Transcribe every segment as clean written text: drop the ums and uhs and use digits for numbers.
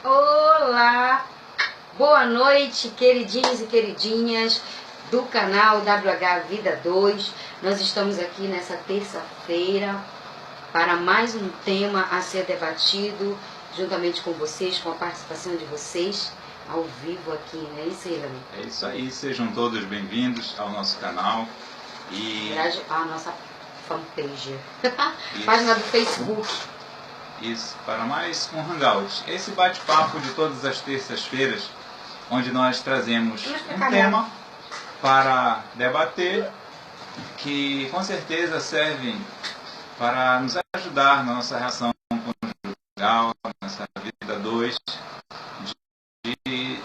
Olá, boa noite, queridinhos e queridinhas do canal WH Vida 2. Nós estamos aqui nessa terça-feira para mais um tema a ser debatido juntamente com vocês, com a participação de vocês ao vivo aqui, né? Isso aí, Lani? É isso aí, sejam todos bem-vindos ao nosso canal e a nossa fanpage, página do Facebook. Isso, para mais um Hangout. Esse bate-papo de todas as terças-feiras, onde nós trazemos um tema para debater, que com certeza servem para nos ajudar na nossa relação conjugal, nessa vida dois, de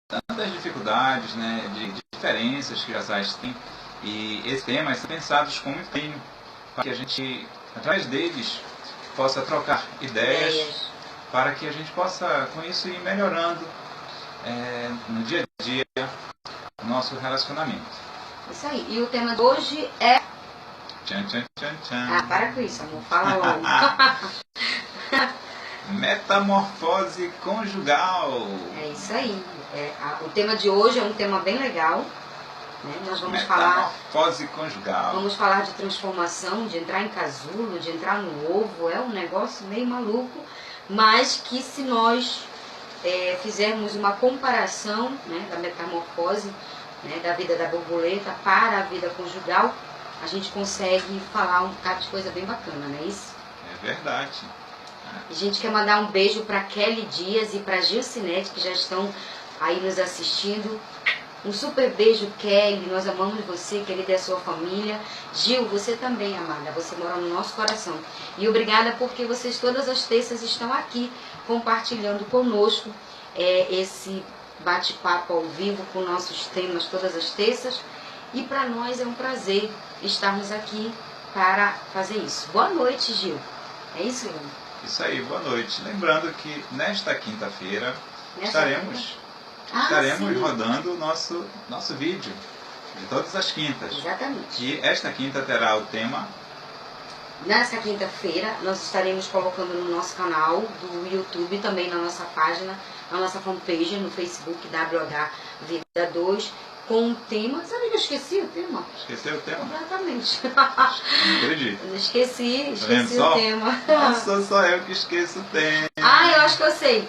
tantas dificuldades, né, de diferenças que os casais têm. E esses temas são pensados com muito carinho, para que a gente, através deles, possa trocar ideias, para que a gente possa, com isso, ir melhorando no dia a dia o nosso relacionamento. Isso aí. E o tema de hoje é... Tchan, tchan, tchan, tchan. Ah, para com isso, amor. Fala logo. Metamorfose conjugal. É isso aí. O tema de hoje é um tema bem legal. Né? Nós vamos Metamorfose conjugal. Vamos falar de transformação, de entrar em casulo, de entrar no ovo. É um negócio meio maluco, mas que se nós fizermos uma comparação, né, da metamorfose, né, da vida da borboleta para a vida conjugal, a gente consegue falar um bocado de coisa bem bacana, não é isso? É verdade. A gente quer mandar um beijo para Kelly Dias e para Gilcinete, que já estão aí nos assistindo. Um super beijo, Kelly, nós amamos você, querida, e a sua família. Gil, você também, amada, você mora no nosso coração. E obrigada porque vocês todas as terças estão aqui compartilhando conosco esse bate-papo ao vivo com nossos temas todas as terças. E para nós é um prazer estarmos aqui para fazer isso. Boa noite, Gil. É isso, Leandro? Isso aí, boa noite. Lembrando que nesta quinta-feira estaremos rodando o nosso vídeo de todas as quintas. Exatamente. E esta quinta terá o tema... Nessa quinta-feira nós estaremos colocando no nosso canal do YouTube, também na nossa página, na nossa fanpage no Facebook WH Vida 2, com o tema... Sabe que eu esqueci o tema? Esqueceu o tema? Completamente. Não acredito. Esqueci Tá o tema. Nossa, só eu que esqueço o tema. Ah, eu acho que eu sei.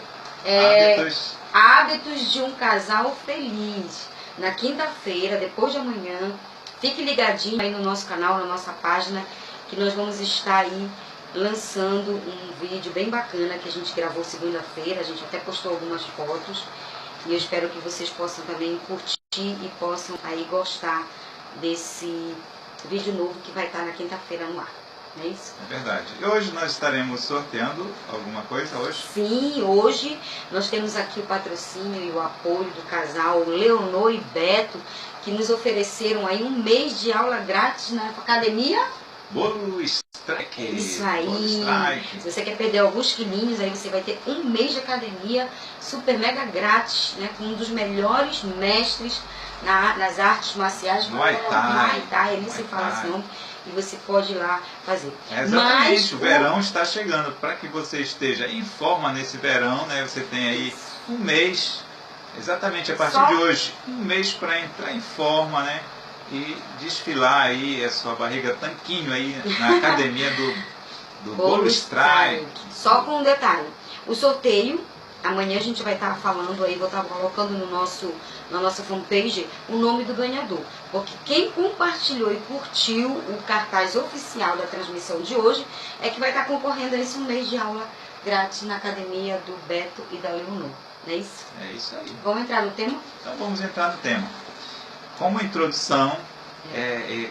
Hábitos de um casal feliz. Na quinta-feira, depois de amanhã, fique ligadinho aí no nosso canal, na nossa página, que nós vamos estar aí lançando um vídeo bem bacana que a gente gravou segunda-feira. A gente até postou algumas fotos e eu espero que vocês possam também curtir e possam aí gostar desse vídeo novo que vai estar na quinta-feira no ar. Não é isso? É verdade. E hoje nós estaremos sorteando alguma coisa hoje? Sim, hoje nós temos aqui o patrocínio e o apoio do casal Leonor e Beto, que nos ofereceram aí um mês de aula grátis na academia. Bolo Strike. Isso aí. Bolo Strike. Se você quer perder alguns quilinhos, aí você vai ter um mês de academia super mega grátis, né, com um dos melhores mestres nas artes marciais. Muay Thai. Muay Thai, ele se fala esse nome. E você pode ir lá fazer. Exatamente, o verão está chegando. Para que você esteja em forma nesse verão, né, você tem aí um mês, exatamente a partir de hoje, um mês para entrar em forma, né, e desfilar aí a sua barriga tanquinho aí na academia do Bolo Strike. Só com um detalhe, o sorteio, amanhã a gente vai estar falando aí, vou estar colocando na nossa fanpage o nome do ganhador. Porque quem compartilhou e curtiu o cartaz oficial da transmissão de hoje é que vai estar concorrendo a esse um mês de aula grátis na academia do Beto e da Leonor. Não é isso? É isso aí. Vamos entrar no tema? Então vamos entrar no tema. Como introdução,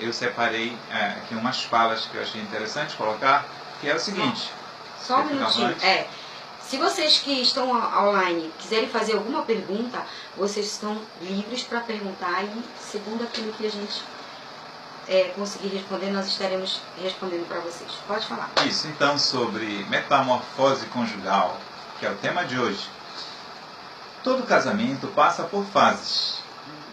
eu separei aqui umas falas que eu achei interessante colocar, que é o seguinte. Só um minutinho. Se vocês que estão online quiserem fazer alguma pergunta, vocês estão livres para perguntar e segundo aquilo que a gente conseguir responder, nós estaremos respondendo para vocês. Pode falar. Isso, então, sobre metamorfose conjugal, que é o tema de hoje. Todo casamento passa por fases.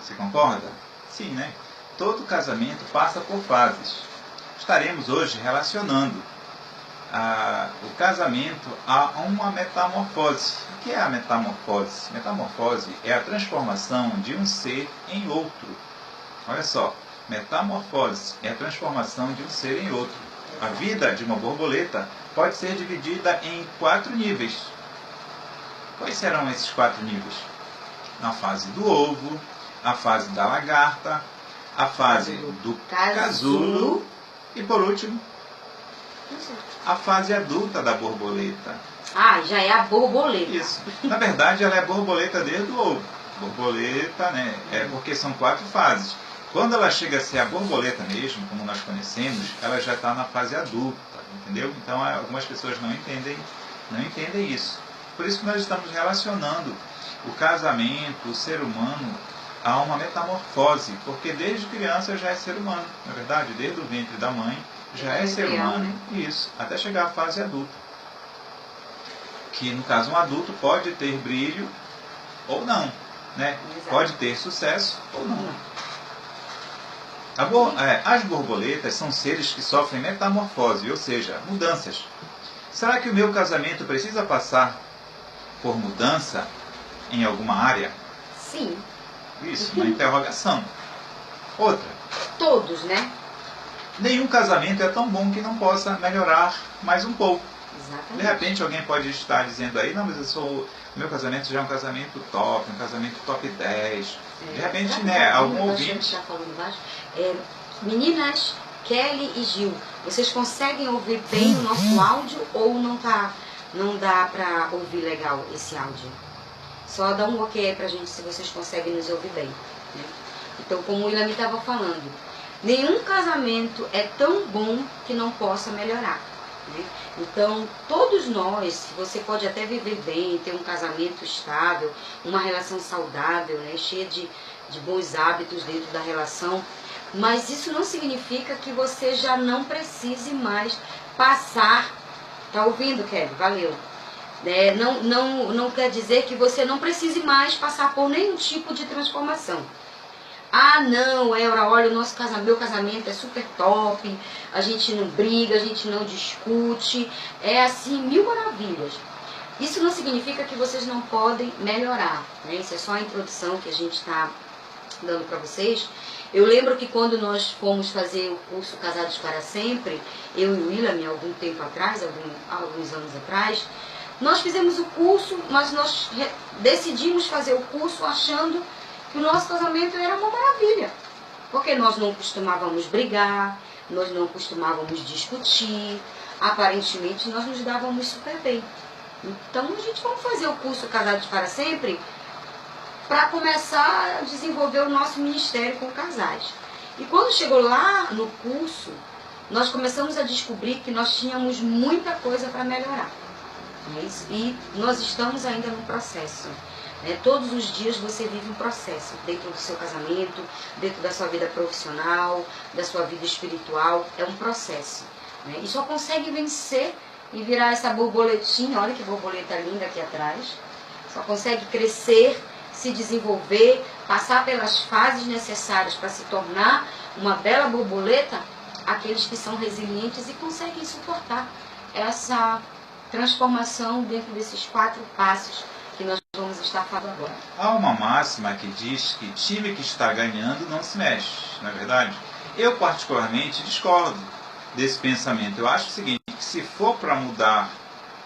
Você concorda? Sim, né? Todo casamento passa por fases. Estaremos hoje relacionando o casamento há uma metamorfose. O que é a metamorfose? Metamorfose é a transformação de um ser em outro. Olha só, metamorfose é a transformação de um ser em outro. A vida de uma borboleta pode ser dividida em 4 níveis. Quais serão esses 4 níveis? A fase do ovo, a fase da lagarta, a fase do casulo e, por último, a fase adulta da borboleta. Ah, já é a borboleta. Isso. Na verdade, ela é borboleta desde o ovo. Borboleta, né? É porque são 4 fases. Quando ela chega a ser a borboleta mesmo, como nós conhecemos, ela já está na fase adulta, entendeu? Então, algumas pessoas não entendem isso. Por isso que nós estamos relacionando o casamento, o ser humano, a uma metamorfose, porque desde criança já é ser humano, na verdade, desde o ventre da mãe já é ser humano, isso, até chegar à fase adulta. Que, no caso, um adulto pode ter brilho ou não, né? Pode ter sucesso ou não. As borboletas são seres que sofrem metamorfose, ou seja, mudanças. Será que o meu casamento precisa passar por mudança em alguma área? Sim. Isso, uma interrogação. Outra. Todos, né? Nenhum casamento é tão bom que não possa melhorar mais um pouco. Exatamente. De repente alguém pode estar dizendo aí, não, mas meu casamento já é um casamento top, um casamento top 10. De repente, né, algum ouvinte... Meninas, Kelly e Gil, vocês conseguem ouvir bem o nosso áudio ou não dá pra ouvir legal esse áudio? Só dá um ok aí pra gente se vocês conseguem nos ouvir bem, né? Então, como o William estava falando, nenhum casamento é tão bom que não possa melhorar, né? Então, todos nós, você pode até viver bem, ter um casamento estável, uma relação saudável, né, cheia de bons hábitos dentro da relação, mas isso não significa que você já não precise mais passar. Tá ouvindo, Kelly? Valeu. Não quer dizer que você não precise mais passar por nenhum tipo de transformação. Ah, não, Elra, olha, meu casamento é super top, a gente não briga, a gente não discute, é assim, 1000 maravilhas. Isso não significa que vocês não podem melhorar, né? Isso é só a introdução que a gente está dando para vocês. Eu lembro que quando nós fomos fazer o curso Casados para Sempre, eu e o William, algum tempo atrás, alguns anos atrás, nós fizemos o curso, mas nós decidimos fazer o curso achando que o nosso casamento era uma maravilha. Porque nós não costumávamos brigar, nós não costumávamos discutir, aparentemente nós nos dávamos super bem. Então a gente vai fazer o curso Casados para Sempre para começar a desenvolver o nosso ministério com casais. E quando chegou lá no curso, nós começamos a descobrir que nós tínhamos muita coisa para melhorar. E nós estamos ainda no processo. Todos os dias você vive um processo dentro do seu casamento, dentro da sua vida profissional, da sua vida espiritual. É um processo. E só consegue vencer e virar essa borboletinha. Olha que borboleta linda aqui atrás. Só consegue crescer, se desenvolver, passar pelas fases necessárias para se tornar uma bela borboleta, aqueles que são resilientes e conseguem suportar essa transformação dentro desses 4 passos que nós vamos estar falando agora. Há uma máxima que diz que time que está ganhando não se mexe, não é verdade? Eu particularmente discordo desse pensamento. Eu acho o seguinte, que se for para mudar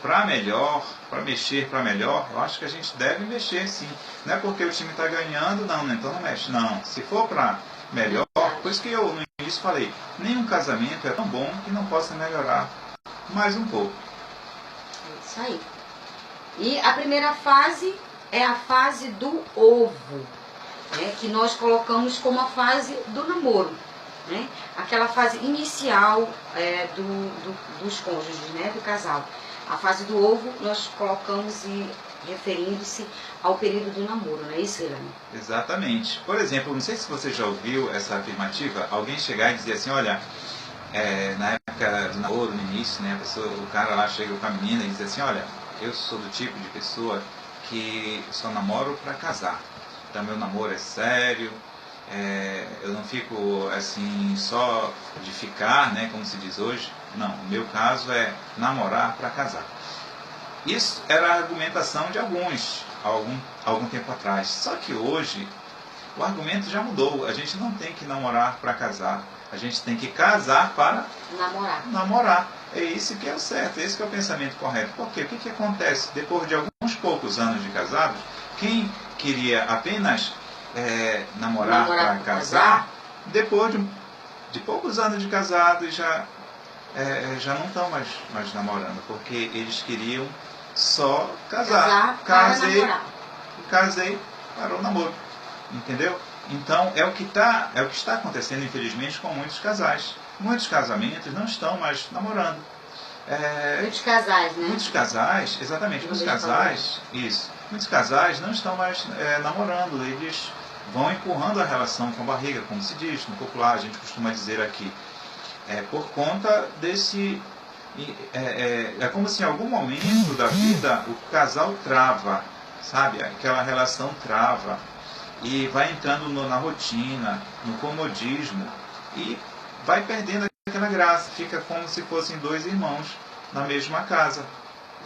para melhor, para mexer para melhor, eu acho que a gente deve mexer sim. Não é porque o time está ganhando, não, então não mexe. Não, se for para melhor, por isso que eu no início falei, nenhum casamento é tão bom que não possa melhorar mais um pouco. É isso aí. E a primeira fase é a fase do ovo, né, que nós colocamos como a fase do namoro. Né? Aquela fase inicial dos cônjuges, né, do casal. A fase do ovo nós colocamos referindo-se ao período do namoro, não é isso, Helena? Exatamente. Por exemplo, não sei se você já ouviu essa afirmativa, alguém chegar e dizer assim, olha, na época do namoro, no início, né, o cara lá chega com a menina e diz assim, olha, eu sou do tipo de pessoa que só namoro para casar. Então meu namoro é sério, eu não fico assim só de ficar, né, como se diz hoje. Não, o meu caso é namorar para casar. Isso era a argumentação de algum tempo atrás. Só que hoje o argumento já mudou. A gente não tem que namorar para casar. A gente tem que casar para namorar. É isso que é o certo, esse que é o pensamento correto. Por quê? O que acontece? Depois de alguns poucos anos de casados, quem queria apenas namorar para casar, depois de poucos anos de casado, já não estão mais namorando, porque eles queriam só casar. Casei para o namoro. Entendeu? Então é o que está acontecendo, infelizmente, com muitos casais. Muitos casamentos não estão mais namorando. Muitos casais, né? Muitos casais, exatamente, muitos casais, isso. Muitos casais não estão mais namorando, eles vão empurrando a relação com a barriga, como se diz no popular, a gente costuma dizer aqui. Por conta desse... É como se em algum momento da vida o casal trava, sabe? Aquela relação trava e vai entrando na rotina, no comodismo e vai perdendo aquela graça. Fica como se fossem dois irmãos na mesma casa.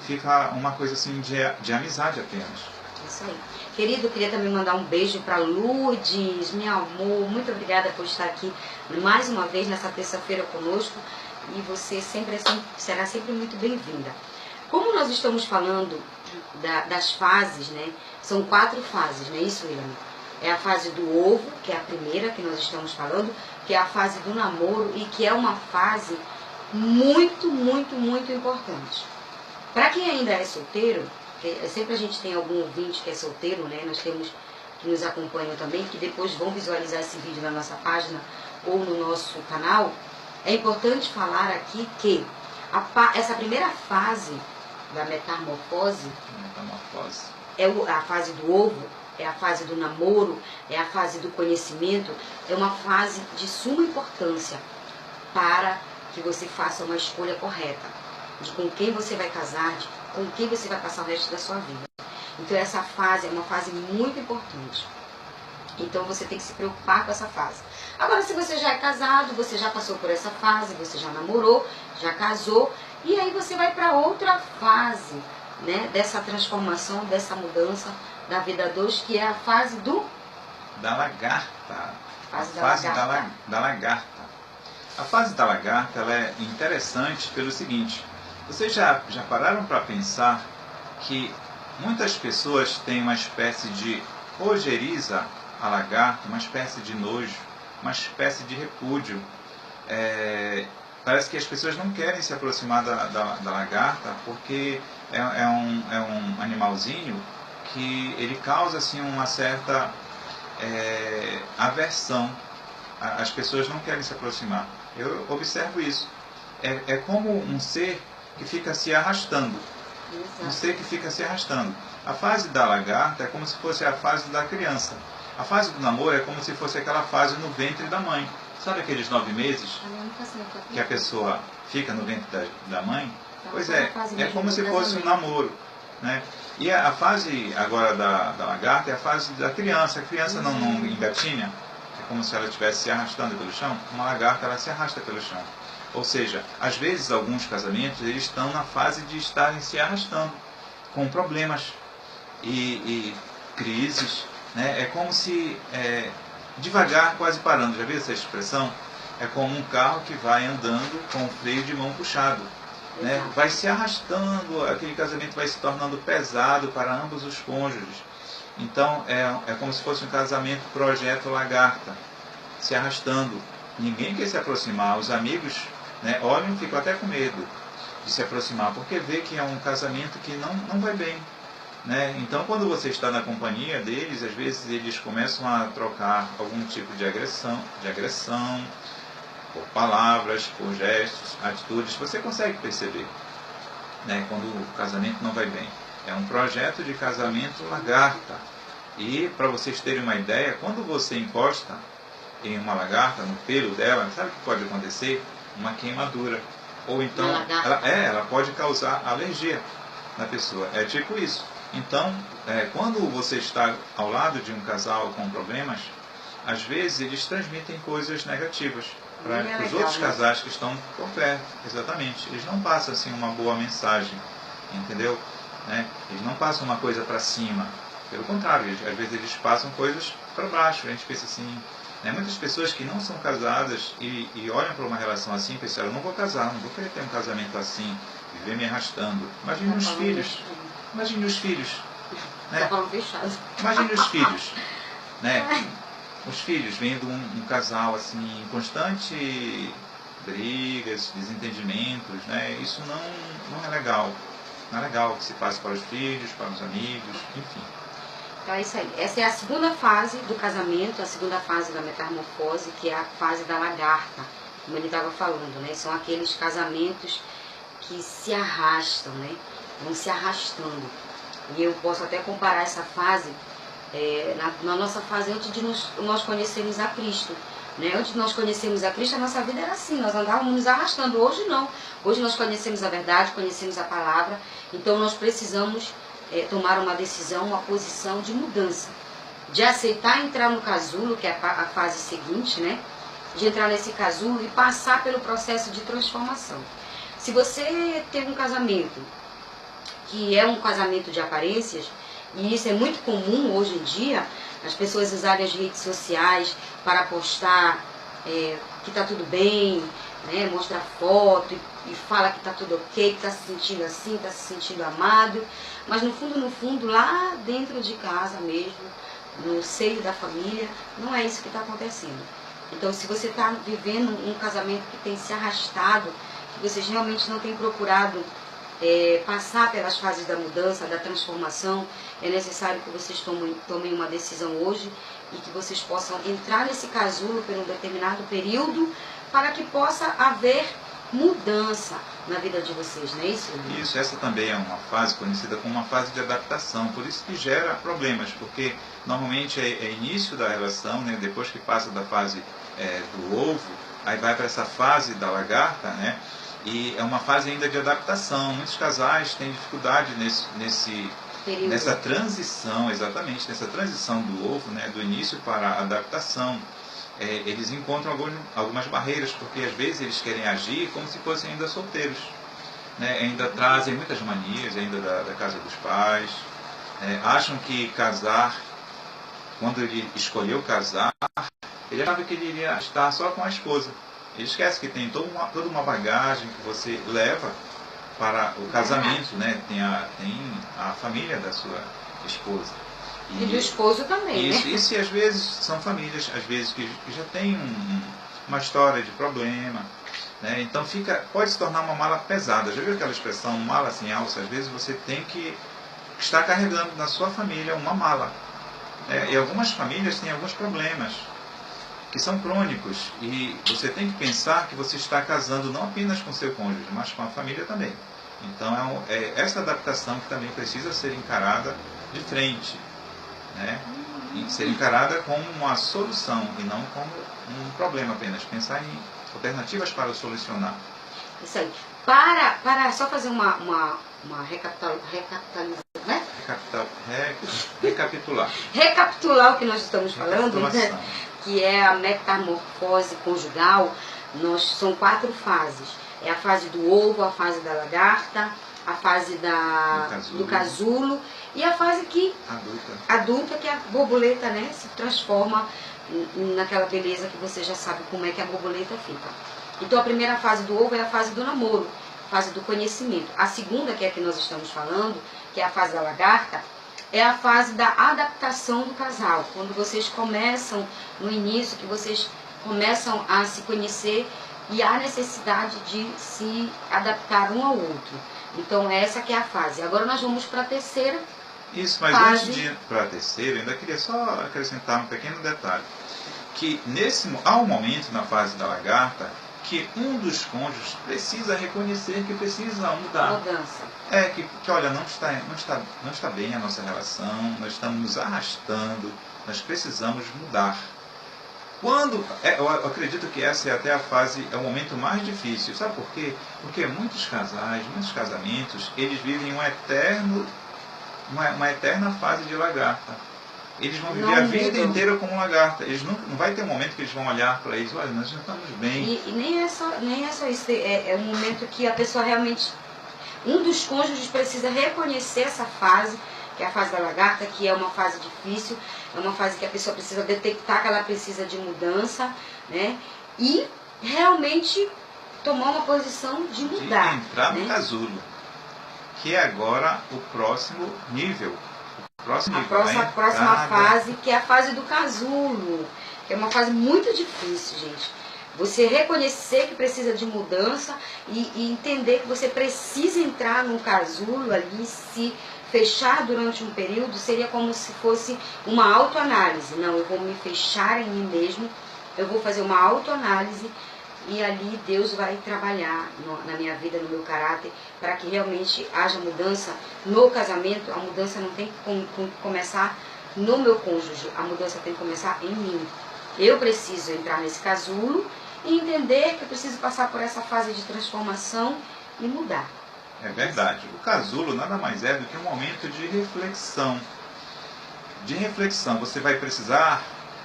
Fica uma coisa assim de amizade apenas. Isso aí. Querido, queria também mandar um beijo para Lourdes, meu amor, muito obrigada por estar aqui mais uma vez nessa terça-feira conosco e você será sempre muito bem-vinda. Como nós estamos falando das fases, né? São 4 fases, não é isso, William? É a fase do ovo, que é a primeira que nós estamos falando, que é a fase do namoro e que é uma fase muito, muito, muito importante. Para quem ainda é solteiro, sempre a gente tem algum ouvinte que é solteiro, né? Nós temos que nos acompanham também, que depois vão visualizar esse vídeo na nossa página ou no nosso canal. É importante falar aqui que essa primeira fase da metamorfose é a fase do ovo, é a fase do namoro, é a fase do conhecimento, é uma fase de suma importância para que você faça uma escolha correta de com quem você vai casar, de com quem você vai passar o resto da sua vida. Então essa fase é uma fase muito importante. Então você tem que se preocupar com essa fase. Agora, se você já é casado, você já passou por essa fase, você já namorou, já casou, e aí você vai para outra fase, né, dessa transformação, dessa mudança da vida 2, que é a fase da lagarta. A fase da lagarta. A fase da lagarta ela é interessante pelo seguinte: vocês já pararam para pensar que muitas pessoas têm uma espécie de ojeriza a lagarta, uma espécie de nojo, uma espécie de repúdio. Parece que as pessoas não querem se aproximar da lagarta porque é um animalzinho que ele causa assim uma certa aversão. As pessoas não querem se aproximar. Eu observo isso. É como um ser que fica se arrastando. Exato. Um ser que fica se arrastando. A fase da lagarta é como se fosse a fase da criança. A fase do namoro é como se fosse aquela fase no ventre da mãe. Sabe aqueles 9 meses que a pessoa fica no ventre da mãe? Pois é como se fosse um namoro, né? E a fase agora da lagarta é a fase da criança. A criança não engatinha, é como se ela estivesse se arrastando pelo chão. Uma lagarta, ela se arrasta pelo chão. Ou seja, às vezes alguns casamentos eles estão na fase de estarem se arrastando, com problemas e crises, né? É como se devagar, quase parando. Já viu essa expressão? É como um carro que vai andando com o freio de mão puxado, né? Vai se arrastando, aquele casamento vai se tornando pesado para ambos os cônjuges. Então é como se fosse um casamento projeto lagarta, se arrastando. Ninguém quer se aproximar. Os amigos, né, olham e ficam até com medo de se aproximar, porque vê que é um casamento que não vai bem, né? Então, quando você está na companhia deles, às vezes eles começam a trocar algum tipo de agressão, por palavras, por gestos, atitudes. Você consegue perceber, né, quando o casamento não vai bem. É um projeto de casamento lagarta. E, para vocês terem uma ideia, quando você encosta em uma lagarta, no pelo dela, sabe o que pode acontecer? Uma queimadura. Ou então, ela pode causar alergia na pessoa. É tipo isso. Então, quando você está ao lado de um casal com problemas, às vezes eles transmitem coisas negativas. para os outros casais que estão por perto, exatamente. Eles não passam assim uma boa mensagem, entendeu? Né? Eles não passam uma coisa para cima, pelo contrário, às vezes eles passam coisas para baixo. A gente pensa assim, né? Muitas pessoas que não são casadas e olham para uma relação assim, pensam, eu não vou casar, não vou querer ter um casamento assim, viver me arrastando. Imagine os filhos, imagine os filhos, né? Imagine os filhos, né? Os filhos vendo um casal assim em constante brigas, desentendimentos, né? Isso não é legal. Não é legal que se passe para os filhos, para os amigos, enfim. Então é isso aí. Essa é a segunda fase do casamento, a segunda fase da metamorfose, que é a fase da lagarta, como ele estava falando, né? São aqueles casamentos que se arrastam, né? Vão se arrastando. E eu posso até comparar essa fase na nossa fase antes de nós conhecermos a Cristo. Né? Antes de nós conhecermos a Cristo, a nossa vida era assim, nós andávamos nos arrastando. Hoje não. Hoje nós conhecemos a verdade, conhecemos a palavra, então nós precisamos tomar uma decisão, uma posição de mudança. De aceitar entrar no casulo, que é a fase seguinte, né? De entrar nesse casulo e passar pelo processo de transformação. Se você tem um casamento que é um casamento de aparências, e isso é muito comum hoje em dia, as pessoas usarem as redes sociais para postar que está tudo bem, né, mostrar foto e fala que está tudo ok, que está se sentindo assim, está se sentindo amado, mas no fundo, lá dentro de casa mesmo, no seio da família, não é isso que está acontecendo. Então, se você está vivendo um casamento que tem se arrastado, que vocês realmente não têm procurado passar pelas fases da mudança, da transformação, é necessário que vocês tomem uma decisão hoje e que vocês possam entrar nesse casulo por um determinado período para que possa haver mudança na vida de vocês, não é isso? Isso, essa também é uma fase conhecida como uma fase de adaptação, por isso que gera problemas, porque normalmente é início da relação, né, depois que passa da fase do ovo, aí vai para essa fase da lagarta, né? E é uma fase ainda de adaptação. Muitos casais têm dificuldade nessa transição, exatamente, nessa transição do ovo, né, do início para a adaptação. Eles encontram algumas barreiras, porque às vezes eles querem agir como se fossem ainda solteiros. Né, ainda trazem muitas manias ainda da casa dos pais. Acham que casar, quando ele escolheu casar, ele achava que ele iria estar só com a esposa. Ele esquece que tem toda uma bagagem que você leva para o casamento, né? Tem a família da sua esposa. E do esposo também, isso, né? Isso, e às vezes são famílias, às vezes que já tem uma história de problema, né? Então pode se tornar uma mala pesada. Já viu aquela expressão, mala sem alça? Às vezes você tem que estar carregando na sua família uma mala. E algumas famílias têm alguns problemas que são crônicos, e você tem que pensar que você está casando não apenas com seu cônjuge, mas com a família também. Então é essa adaptação que também precisa ser encarada de frente, né? E ser encarada como uma solução e não como um problema apenas. Pensar em alternativas para solucionar. Isso aí. Para só fazer uma recapitalização, né? Recapitular. Recapitular o que nós estamos falando, né? Que é a metamorfose conjugal. São 4 fases. É a fase do ovo, a fase da lagarta, a fase do casulo e a fase adulta, que é a borboleta, né, se transforma naquela beleza que você já sabe como é que a borboleta fica. Então a primeira fase do ovo é a fase do namoro, fase do conhecimento. A segunda, que é a que nós estamos falando, que é a fase da lagarta, é a fase da adaptação do casal, quando vocês começam, no início, que vocês começam a se conhecer e há necessidade de se adaptar um ao outro. Então essa que é a fase. Agora nós vamos para a terceira Isso, mas fase. Antes de ir para a terceira, ainda queria só acrescentar um pequeno detalhe. Que há um momento na fase da lagarta que um dos cônjuges precisa reconhecer que precisa mudar. Mudança. Que olha, não está bem a nossa relação, nós estamos nos arrastando, nós precisamos mudar. Eu acredito que essa é até é o momento mais difícil. Sabe por quê? Porque muitos casais, muitos casamentos, eles vivem uma eterna fase de lagarta. eles vão viver a vida inteira como lagarta. Eles não vai ter um momento que eles vão olhar para eles, olha, nós já estamos bem. E nem é só isso, é um momento que a pessoa realmente, um dos cônjuges precisa reconhecer essa fase, que é a fase da lagarta, que é uma fase difícil, é uma fase que a pessoa precisa detectar que ela precisa de mudança, né? E realmente tomar uma posição de mudar. De entrar no casulo, que é agora o próximo nível. A próxima fase, que é a fase do casulo, que é uma fase muito difícil, gente. Você reconhecer que precisa de mudança e entender que você precisa entrar num casulo ali, se fechar durante um período, seria como se fosse uma autoanálise. Não, eu vou me fechar em mim mesmo, eu vou fazer uma autoanálise e ali Deus vai trabalhar na minha vida, no meu caráter, para que realmente haja mudança no casamento. A mudança não tem que começar no meu cônjuge, a mudança tem que começar em mim. Eu preciso entrar nesse casulo e entender que eu preciso passar por essa fase de transformação e mudar. É verdade. O casulo nada mais é do que um momento de reflexão. De reflexão. Você vai precisar,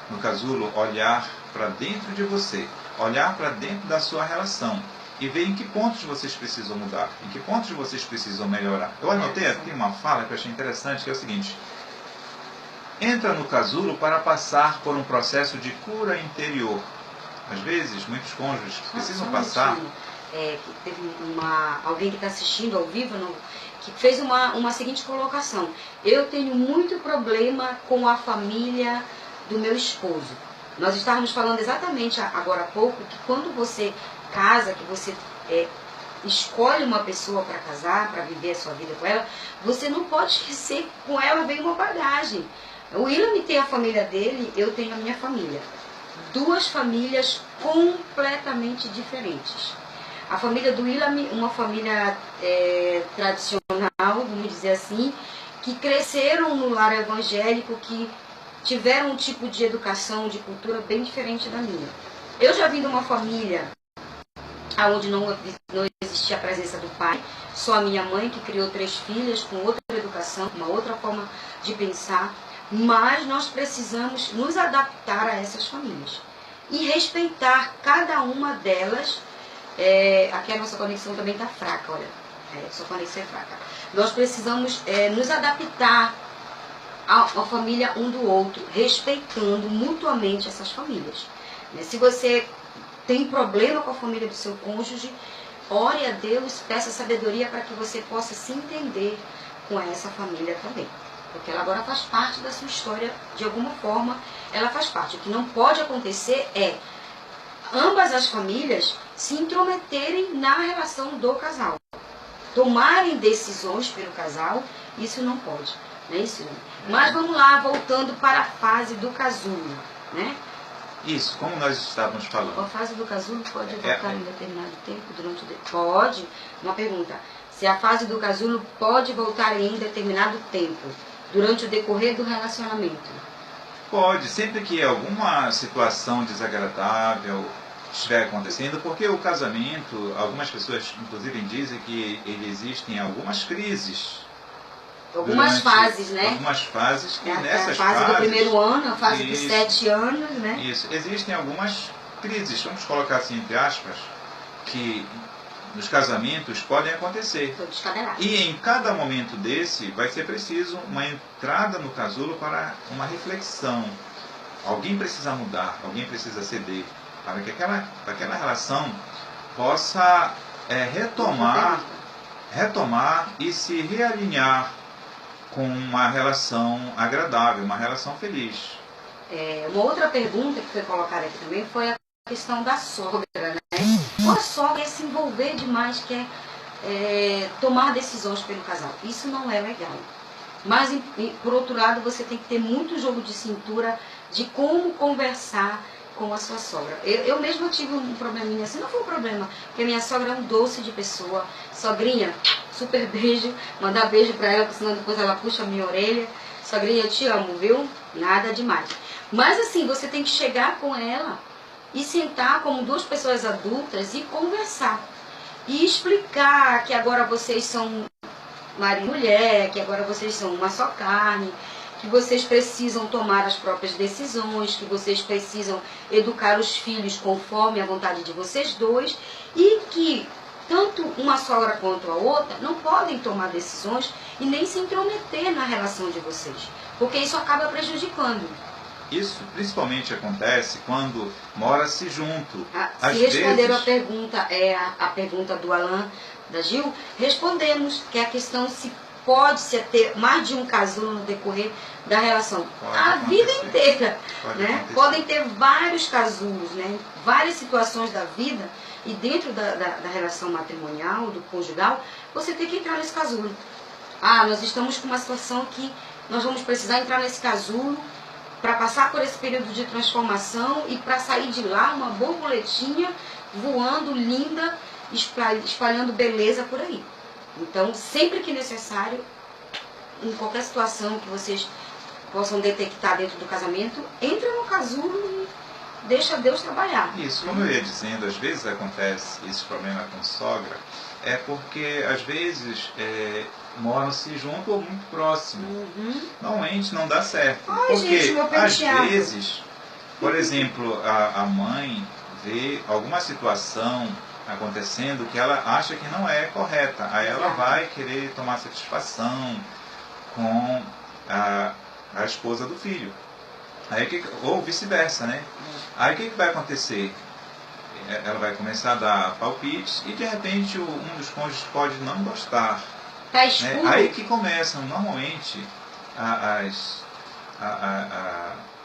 no casulo, olhar para dentro de você, olhar para dentro da sua relação e ver em que pontos vocês precisam mudar, em que pontos vocês precisam melhorar. Eu anotei aqui uma fala que eu achei interessante, que é o seguinte: entra no casulo para passar por um processo de cura interior. Às vezes, muitos cônjuges precisam passar... que teve alguém que está assistindo ao vivo, que fez uma seguinte colocação: eu tenho muito problema com a família do meu esposo. Nós estávamos falando exatamente agora há pouco que quando você casa, que você escolhe uma pessoa para casar, para viver a sua vida com ela, você não pode esquecer que com ela vem uma bagagem. O William tem a família dele, eu tenho a minha família. Duas famílias completamente diferentes. A família do William, uma família tradicional, vamos dizer assim, que cresceram no lar evangélico, que tiveram um tipo de educação, de cultura bem diferente da minha. Eu já vim de uma família onde não existia a presença do pai, só a minha mãe, que criou 3 filhas, com outra educação, uma outra forma de pensar, mas nós precisamos nos adaptar a essas famílias e respeitar cada uma delas. Aqui a nossa conexão também está fraca, olha, sua conexão é fraca. Nós precisamos nos adaptar a família um do outro, respeitando mutuamente essas famílias. Se você tem problema com a família do seu cônjuge, ore a Deus, peça sabedoria para que você possa se entender com essa família também. Porque ela agora faz parte da sua história, de alguma forma ela faz parte. O que não pode acontecer é ambas as famílias se intrometerem na relação do casal. Tomarem decisões pelo casal, isso não pode. Não é isso? Mas vamos lá, voltando para a fase do casulo, né? Isso, como nós estávamos falando. A fase do casulo pode voltar em determinado tempo durante o... Pode. Uma pergunta. Se a fase do casulo pode voltar em determinado tempo durante o decorrer do relacionamento? Pode, sempre que alguma situação desagradável estiver acontecendo, porque o casamento, algumas pessoas inclusive dizem que existem algumas crises. Algumas fases, né? Algumas fases que nessas fases... A fase do primeiro ano, a fase dos 7 anos, né? Isso, existem algumas crises, vamos colocar assim entre aspas, que nos casamentos podem acontecer. E em cada momento desse vai ser preciso uma entrada no casulo para uma reflexão. Alguém precisa mudar, alguém precisa ceder, para que aquela relação possa retomar e se realinhar com uma relação agradável, uma relação feliz. Uma outra pergunta que foi colocada aqui também foi a questão da sogra, né? Ou a sogra quer se envolver demais, quer tomar decisões pelo casal. Isso não é legal. Mas, por outro lado, você tem que ter muito jogo de cintura de como conversar com a sua sogra. Eu mesma tive um probleminha assim, não foi um problema, porque a minha sogra é um doce de pessoa. Sogrinha, super beijo, mandar beijo pra ela, porque senão depois ela puxa a minha orelha. Sogrinha, eu te amo, viu? Nada demais. Mas assim, você tem que chegar com ela e sentar como 2 pessoas adultas e conversar. E explicar que agora vocês são marido e mulher, que agora vocês são uma só carne, que vocês precisam tomar as próprias decisões, que vocês precisam educar os filhos conforme a vontade de vocês dois, e que tanto uma sogra quanto a outra não podem tomar decisões e nem se intrometer na relação de vocês, porque isso acaba prejudicando. Isso principalmente acontece quando mora-se junto. Se responderam a pergunta do Alan, da Gil, respondemos que a questão se pode ter mais de um casulo no decorrer da relação. A vida inteira. Né? Podem ter vários casulos, né? Várias situações da vida, e dentro da relação matrimonial, do conjugal, você tem que entrar nesse casulo. Nós estamos com uma situação que nós vamos precisar entrar nesse casulo para passar por esse período de transformação e para sair de lá uma borboletinha voando, linda, espalhando beleza por aí. Então, sempre que necessário, em qualquer situação que vocês possam detectar dentro do casamento, entra no casulo e deixa Deus trabalhar. Isso, como eu ia dizendo, às vezes acontece esse problema com sogra, é porque às vezes moram-se junto ou muito próximo. Normalmente não dá certo. Porque gente, às vezes, por exemplo, a mãe vê alguma situação acontecendo que ela acha que não é correta. Aí ela vai querer tomar satisfação com a esposa do filho. Aí, ou vice-versa, né? Aí o que vai acontecer? Ela vai começar a dar palpites e de repente um dos cônjuges pode não gostar. Tá escuro. Né? Aí que começam normalmente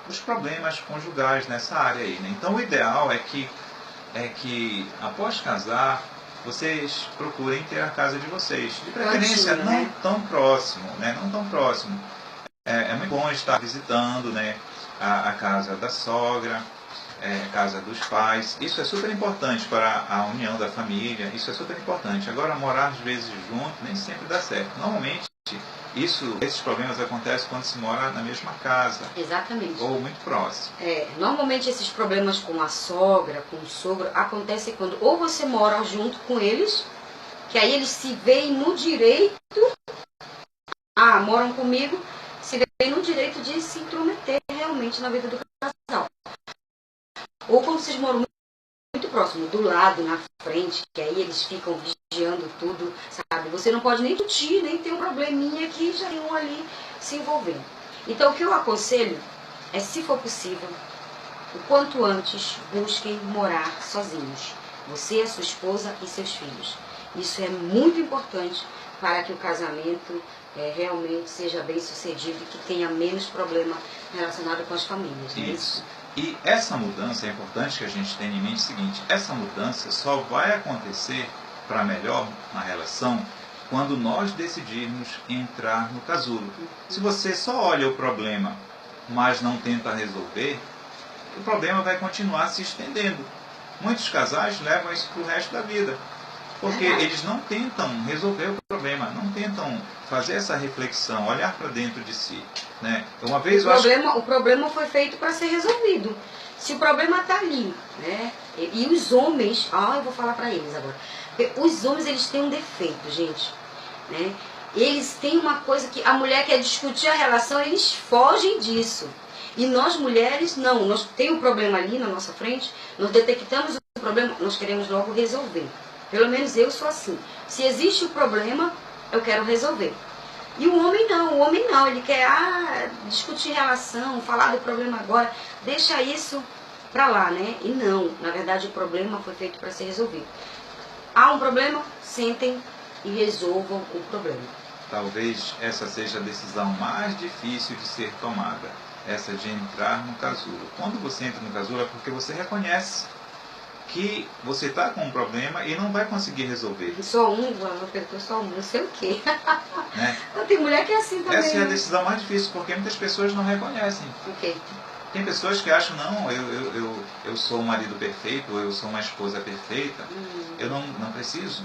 os problemas conjugais nessa área aí. Né? Então o ideal é que após casar, vocês procurem ter a casa de vocês. De preferência não tão próximo, né? Não tão próximo. É muito bom estar visitando, né? A casa da sogra, a casa dos pais. Isso é super importante para a união da família. Isso é super importante. Agora, morar às vezes junto nem sempre dá certo. Normalmente, esses problemas acontecem quando se mora na mesma casa. Exatamente. Ou muito próximo. Normalmente esses problemas com a sogra, com o sogro, acontecem quando ou você mora junto com eles, que aí eles se veem no direito, moram comigo, se veem no direito de se intrometer realmente na vida do casal. Ou quando vocês moram muito próximo, do lado, na frente, que aí eles ficam vigiando tudo, sabe? Você não pode nem discutir, nem ter um probleminha que já tem um ali se envolvendo. Então o que eu aconselho é, se for possível, o quanto antes busquem morar sozinhos. Você, a sua esposa e seus filhos. Isso é muito importante para que o casamento realmente seja bem sucedido e que tenha menos problema relacionado com as famílias. Né? Isso. E essa mudança, é importante que a gente tenha em mente o seguinte: essa mudança só vai acontecer para melhor na relação quando nós decidirmos entrar no casulo. Se você só olha o problema, mas não tenta resolver, o problema vai continuar se estendendo. Muitos casais levam isso para o resto da vida, porque eles não tentam resolver o problema, não tentam fazer essa reflexão, olhar para dentro de si. Né? Uma vez o problema foi feito para ser resolvido. Se o problema está ali, né? E os homens, eu vou falar para eles agora. Os homens, eles têm um defeito, gente. Né? Eles têm uma coisa que a mulher quer discutir a relação, eles fogem disso. E nós mulheres, não. Nós tem um problema ali na nossa frente, nós detectamos o problema, nós queremos logo resolver. Pelo menos eu sou assim. Se existe o problema, eu quero resolver. E o homem não, ele quer discutir relação, falar do problema agora, deixa isso pra lá, né? E não, na verdade o problema foi feito para ser resolvido. Há um problema, sentem e resolvam o problema. Talvez essa seja a decisão mais difícil de ser tomada, essa de entrar no casulo. Quando você entra no casulo é porque você reconhece que você está com um problema e não vai conseguir resolver. Só não sei o quê. Né? Tem mulher que é assim também. Essa é a decisão mais difícil, porque muitas pessoas não reconhecem. O quê? Tem pessoas que acham, não, eu sou um marido perfeito, ou eu sou uma esposa perfeita, eu não preciso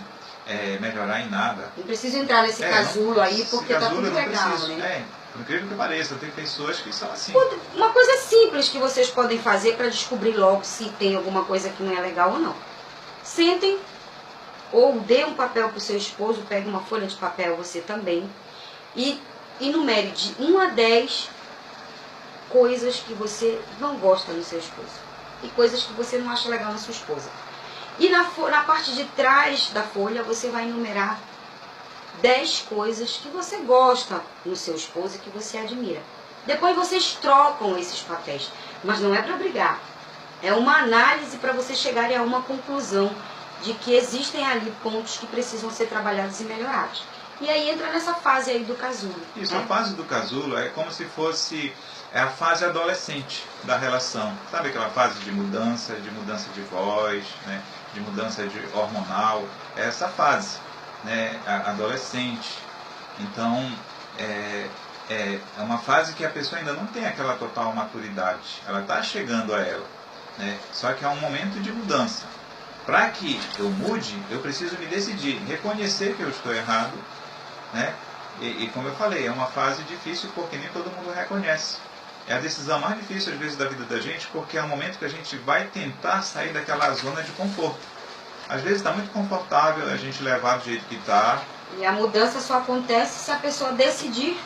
melhorar em nada. Não preciso entrar nesse casulo aí, porque está tudo legal, preciso, né? Por incrível que pareça, tem pessoas que são assim. Uma coisa simples que vocês podem fazer para descobrir logo se tem alguma coisa que não é legal ou não. Sentem, ou dê um papel para o seu esposo, pegue uma folha de papel você também, e enumere de 1 a 10 coisas que você não gosta no seu esposo e coisas que você não acha legal na sua esposa. E na parte de trás da folha você vai enumerar 10 coisas que você gosta no seu esposo e que você admira. Depois vocês trocam esses papéis, mas não é para brigar. É uma análise para vocês chegarem a uma conclusão de que existem ali pontos que precisam ser trabalhados e melhorados. E aí entra nessa fase aí do casulo. Isso, a fase do casulo é como se fosse a fase adolescente da relação. Sabe aquela fase de mudança de voz, né? De mudança de hormonal? É essa fase, né? Adolescente. Então, é uma fase que a pessoa ainda não tem aquela total maturidade. Ela está chegando a ela, né? Só que é um momento de mudança. Para que eu mude, eu preciso me decidir, reconhecer que eu estou errado, né? E como eu falei, é uma fase difícil porque nem todo mundo reconhece. É a decisão mais difícil às vezes da vida da gente, porque é o momento que a gente vai tentar sair daquela zona de conforto. Às vezes está muito confortável a gente levar do jeito que está. E a mudança só acontece se a pessoa decidir,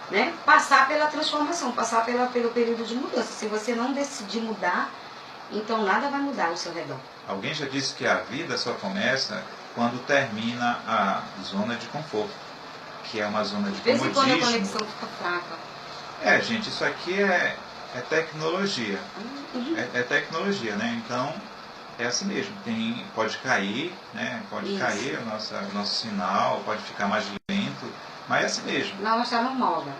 né, passar pela transformação, passar pelo período de mudança. Se você não decidir mudar, então nada vai mudar ao seu redor. Alguém já disse que a vida só começa quando termina a zona de conforto, que é uma zona de comodismo. De vez em quando a conexão fica fraca. Gente, isso aqui é tecnologia. É tecnologia, né? Então, é assim mesmo. Pode cair, né? Pode cair o nosso sinal, pode ficar mais lento, mas é assim mesmo. Não, está normal, né?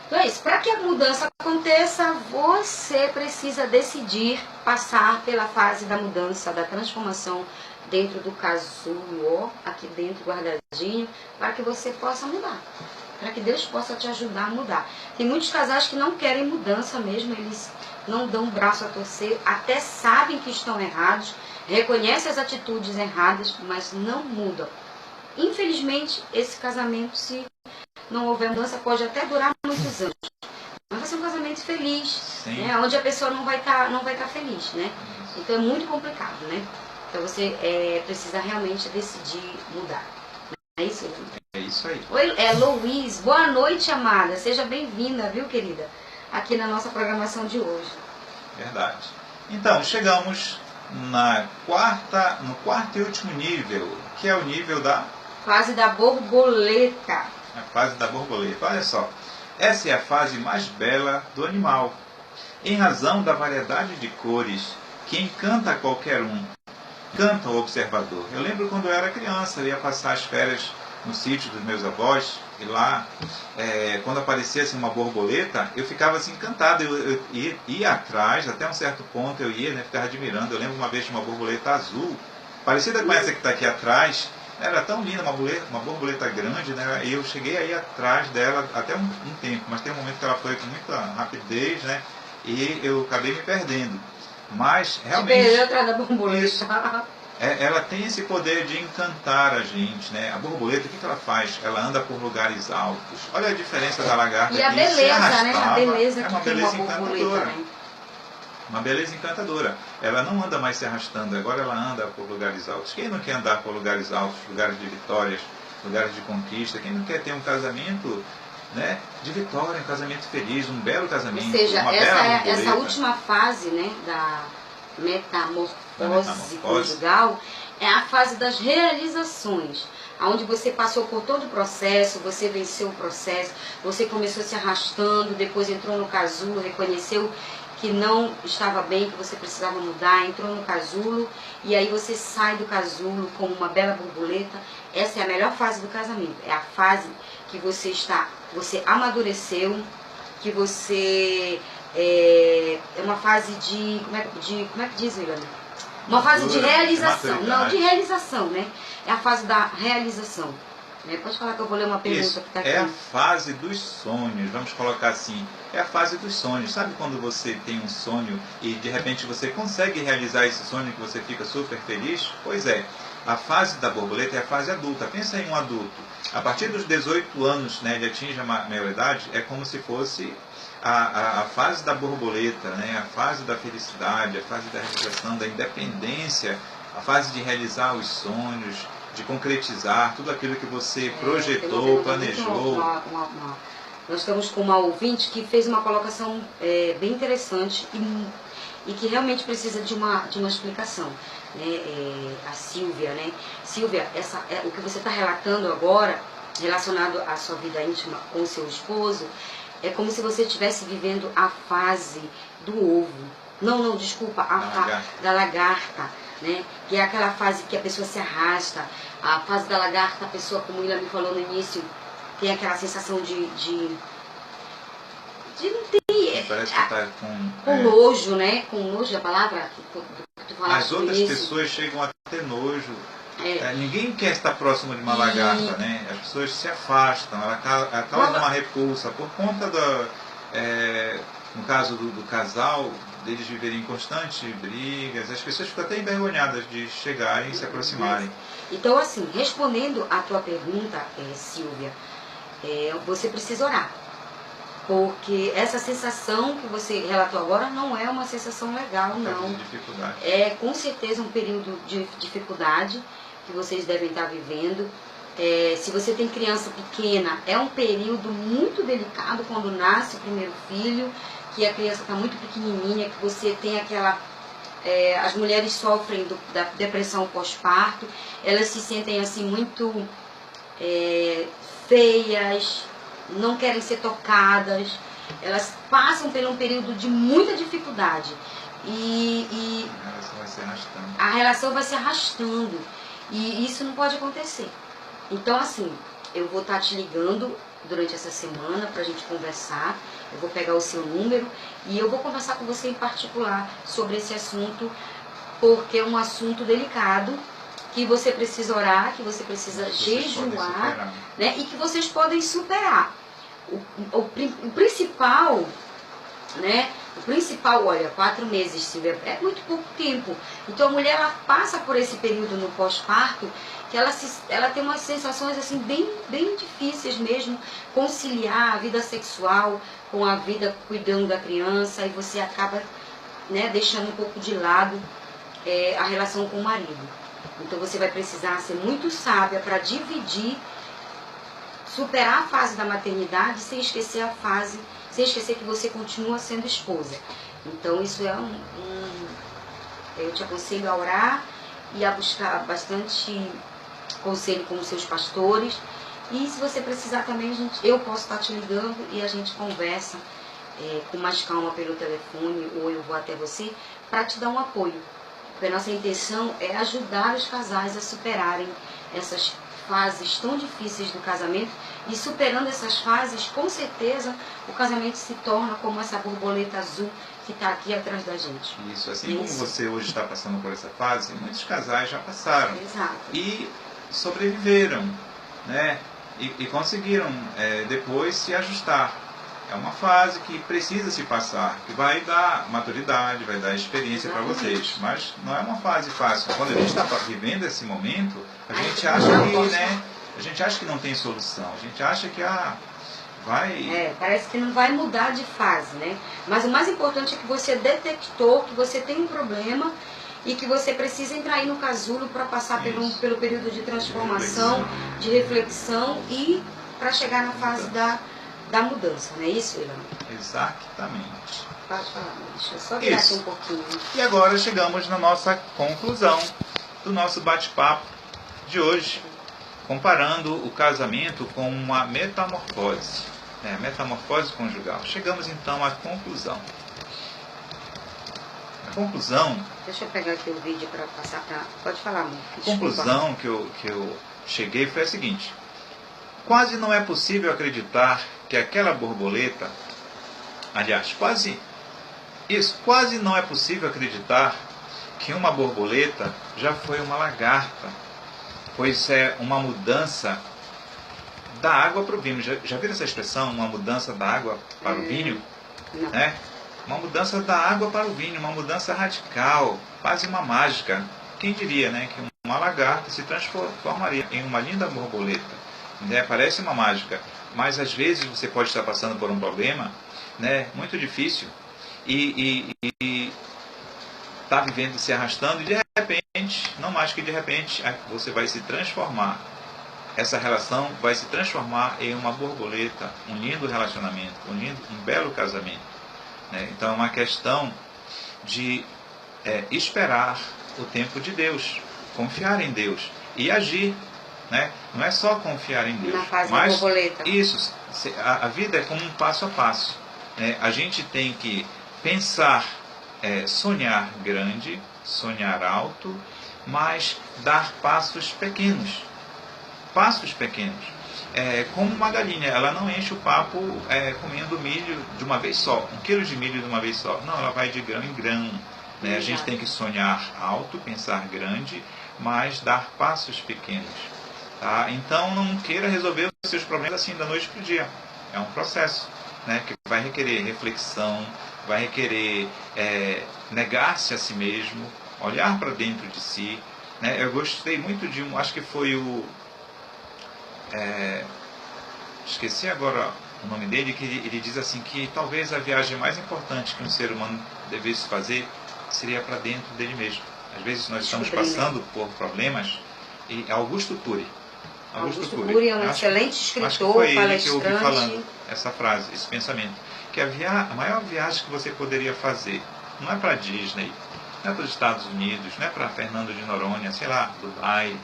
Então é isso. Para que a mudança aconteça, você precisa decidir passar pela fase da mudança, da transformação dentro do casulo, aqui dentro guardadinho, para que você possa mudar. Para que Deus possa te ajudar a mudar. Tem muitos casais que não querem mudança mesmo, eles não dão o braço a torcer, até sabem que estão errados, reconhecem as atitudes erradas, mas não mudam. Infelizmente, esse casamento, se não houver mudança, pode até durar muitos anos. Mas vai ser um casamento feliz, né? Onde a pessoa não vai tá feliz, né? Então é muito complicado, né? Então você precisa realmente decidir mudar. É isso? É isso aí. Oi, Luiz. Boa noite, amada. Seja bem-vinda, viu, querida? Aqui na nossa programação de hoje. Verdade. Então, chegamos no quarto e último nível, que é o nível da... Fase da borboleta. A fase da borboleta. Olha só. Essa é a fase mais bela do animal, em razão da variedade de cores que encanta qualquer um. Canta o observador. Eu lembro quando eu era criança, eu ia passar as férias no sítio dos meus avós, e lá, quando aparecia assim, uma borboleta, eu ficava assim encantado, eu ia atrás, até um certo ponto eu ia, né, ficava admirando. Eu lembro uma vez de uma borboleta azul, parecida com essa que está aqui atrás, era tão linda, uma borboleta grande, né, e eu cheguei aí atrás dela até um tempo, mas tem um momento que ela foi com muita rapidez, né, e eu acabei me perdendo. Mas realmente atrás da borboleta. Ela tem esse poder de encantar a gente, né? A borboleta, o que ela faz? Ela anda por lugares altos. Olha a diferença da lagarta. E a beleza, né? A beleza é que uma tem beleza uma encantadora. né? Uma beleza encantadora. Ela não anda mais se arrastando, agora ela anda por lugares altos. Quem não quer andar por lugares altos, lugares de vitórias, lugares de conquista? Quem não quer ter um casamento, né, de vitória, um casamento feliz, um belo casamento? Ou seja, uma essa última fase, né, da metamorfose conjugal é a fase das realizações, onde você passou por todo o processo, você venceu o processo, você começou se arrastando, depois entrou no casulo, reconheceu que não estava bem, que você precisava mudar, entrou no casulo, e aí você sai do casulo como uma bela borboleta. Essa é a melhor fase do casamento, é a fase que você amadureceu, que você... É uma fase de... Como é que diz, Milana? Uma fase de realização. Não, de realização, né? É a fase da realização. Pode falar que eu vou ler uma pergunta Isso, que está aqui. É a fase dos sonhos, vamos colocar assim. É a fase dos sonhos. Sabe quando você tem um sonho e de repente você consegue realizar esse sonho que você fica super feliz? Pois é. A fase da borboleta é a fase adulta. Pensa em um adulto. A partir dos 18 anos, né, ele atinge a maioridade, é como se fosse a fase da borboleta, né, a fase da felicidade, a fase da realização, da independência, a fase de realizar os sonhos, de concretizar tudo aquilo que você projetou, planejou. nós estamos com uma ouvinte que fez uma colocação bem interessante e que realmente precisa de uma explicação, né? A Silvia, né? Silvia, o que você está relatando agora, relacionado à sua vida íntima com o seu esposo, é como se você estivesse vivendo a fase do ovo. Não, desculpa, da lagarta, né? Que é aquela fase que a pessoa se arrasta. A fase da lagarta, a pessoa, como o William me falou no início, tem aquela sensação de não ter... Parece que tá com nojo, né? Com nojo é a palavra que tu falaste. As outras pessoas chegam a ter nojo. Ninguém quer estar próximo de uma lagarta, né? As pessoas se afastam, ela causa uma repulsa por conta no caso do casal, deles viverem em constantes brigas, as pessoas ficam até envergonhadas de chegarem e se aproximarem. Então, assim, respondendo à tua pergunta, Silvia, você precisa orar. Porque essa sensação que você relatou agora não é uma sensação legal, não. Dificuldade. É com certeza um período de dificuldade que vocês devem estar vivendo. Se você tem criança pequena, é um período muito delicado quando nasce o primeiro filho, que a criança está muito pequenininha, que você tem aquela... as mulheres sofrem da depressão pós-parto, elas se sentem assim muito feias, não querem ser tocadas, elas passam por um período de muita dificuldade e a relação vai se arrastando. A relação vai se arrastando e isso não pode acontecer. Então, assim, eu vou estar te ligando durante essa semana para a gente conversar. Eu vou pegar o seu número e eu vou conversar com você em particular sobre esse assunto, porque é um assunto delicado, que você precisa orar, que você precisa jejuar, né? E que vocês podem superar. O principal, né? O principal, olha, 4 meses, Silvia, é muito pouco tempo. Então a mulher, ela passa por esse período no pós-parto, que ela tem umas sensações assim bem difíceis mesmo, conciliar a vida sexual com a vida cuidando da criança, e você acaba, né, deixando um pouco de lado a relação com o marido. Então você vai precisar ser muito sábia para dividir, superar a fase da maternidade sem esquecer sem esquecer que você continua sendo esposa. Então isso eu te aconselho a orar e a buscar bastante conselho com os seus pastores. E se você precisar também, eu posso estar te ligando e a gente conversa com mais calma pelo telefone, ou eu vou até você para te dar um apoio. Porque a nossa intenção é ajudar os casais a superarem essas fases tão difíceis do casamento, e superando essas fases, com certeza, o casamento se torna como essa borboleta azul que está aqui atrás da gente. Isso, assim como você hoje está passando por essa fase, muitos casais já passaram. Exato. E sobreviveram, né? E conseguiram depois se ajustar. É uma fase que precisa se passar, que vai dar maturidade, vai dar experiência para vocês. Mas não é uma fase fácil. Quando a gente está vivendo esse momento, a gente acha que, né? A gente acha que não tem solução. A gente acha que vai... parece que não vai mudar de fase, né? Mas o mais importante é que você detectou que você tem um problema e que você precisa entrar aí no casulo para passar pelo período de transformação, de reflexão e para chegar na fase da mudança, não é isso, William? Exatamente. Pode falar, deixa eu só virar aqui um pouquinho. E agora chegamos na nossa conclusão do nosso bate-papo de hoje, comparando o casamento com uma metamorfose, metamorfose conjugal. Chegamos então à conclusão. A conclusão... Deixa eu pegar aqui o vídeo para passar para... Pode falar, amor. A conclusão que eu cheguei foi a seguinte: quase não é possível acreditar que aquela borboleta... Aliás, quase não é possível acreditar que uma borboleta já foi uma lagarta, pois é uma mudança da água para o vinho. Já viram essa expressão, uma mudança da água para o vinho? Não. Né? Uma mudança da água para o vinho, uma mudança radical, quase uma mágica. Quem diria, né, que uma lagarta se transformaria em uma linda borboleta? Né? Parece uma mágica, mas às vezes você pode estar passando por um problema, né, muito difícil e está vivendo, se arrastando, e de repente, não mais que de repente, você vai se transformar. essa relação vai se transformar em uma borboleta, um lindo relacionamento, um belo casamento, né? Então é uma questão de esperar o tempo de Deus, confiar em Deus e agir, né? Não é só confiar em Deus, na fase mas da borboleta. isso, a vida é como um passo a passo, né? A gente tem que pensar, sonhar grande, sonhar alto, mas dar passos pequenos. Passos pequenos. Como uma galinha, ela não enche o papo comendo milho de uma vez só, 1 quilo de milho de uma vez só. Não, ela vai de grão em grão. Né? A gente tem que sonhar alto, pensar grande, mas dar passos pequenos. Tá? Então não queira resolver os seus problemas assim da noite para o dia. É um processo, né, que vai requerer reflexão, vai requerer negar-se a si mesmo, olhar para dentro de si. Né? Eu gostei muito de acho que foi o... esqueci agora o nome dele, que ele diz assim que talvez a viagem mais importante que um ser humano devesse fazer seria para dentro dele mesmo. Às vezes nós estamos passando por problemas, e Augusto Cury é um excelente escritor, acho que foi ele palestrante. que eu ouvi falando essa frase, esse pensamento, que a maior viagem que você poderia fazer não é para Disney, não é para os Estados Unidos, não é para Fernando de Noronha, sei lá, Dubai.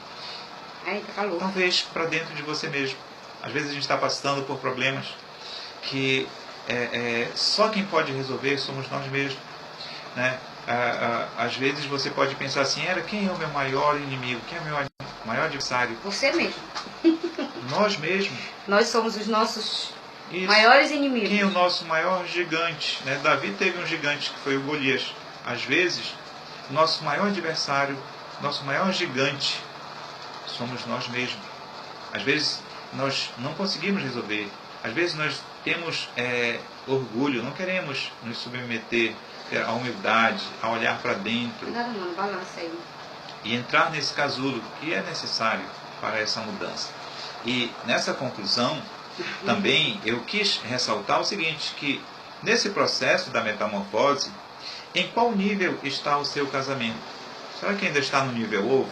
Tá calor. Talvez para dentro de você mesmo. Às vezes a gente está passando por problemas que só quem pode resolver somos nós mesmos, né? Às vezes você pode pensar assim, quem é o meu maior inimigo? Quem é o meu maior adversário? Você mesmo. Nós mesmos. Nós somos os nossos maiores inimigos. Quem é o nosso maior gigante? Né? Davi teve um gigante que foi o Golias. Às vezes, nosso maior adversário, nosso maior gigante, somos nós mesmos. Às vezes nós não conseguimos resolver. Às vezes nós temos orgulho, não queremos nos submeter à humildade, a olhar para dentro. Não, balança aí. E entrar nesse casulo que é necessário para essa mudança. E nessa conclusão, também eu quis ressaltar o seguinte, que nesse processo da metamorfose, em qual nível está o seu casamento? Será que ainda está no nível ovo?